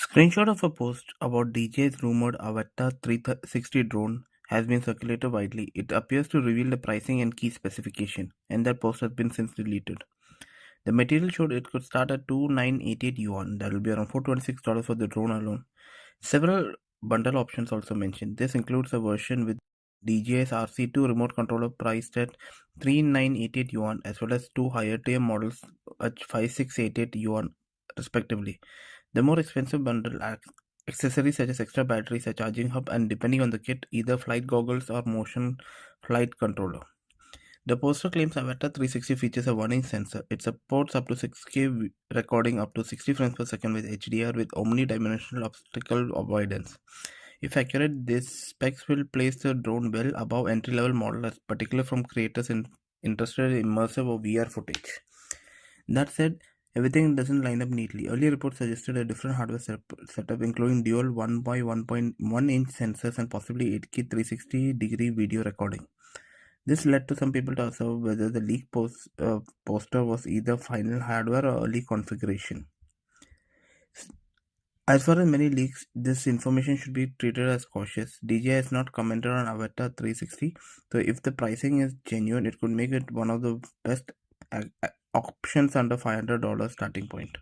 Screenshot of a post about DJI's rumored Avata 360 drone has been circulated widely. It appears to reveal the pricing and key specification, and that post has been since deleted. The material showed it could start at 2988 yuan, that will be around $426 for the drone alone. Several bundle options also mentioned. This includes a version with DJI's RC2 remote controller priced at 3988 yuan, as well as two higher tier models at 5688 yuan respectively. The more expensive bundle accessories such as extra batteries, a charging hub, and depending on the kit, either flight goggles or motion flight controller. The poster claims Avata 360 features a 1-inch sensor. It supports up to 6K recording up to 60 frames per second with HDR with omnidirectional obstacle avoidance. If accurate, these specs will place the drone well above entry-level models, particularly from creators interested in immersive or VR footage. That said, everything doesn't line up neatly. Earlier reports suggested a different hardware setup, including dual 1x1.1 inch sensors and possibly 8K 360-degree video recording. This led to some people to observe whether the leaked poster was either final hardware or early configuration. As far as many leaks, this information should be treated as cautious. DJI has not commented on Avata 360, so if the pricing is genuine, it could make it one of the best options under $500 starting point.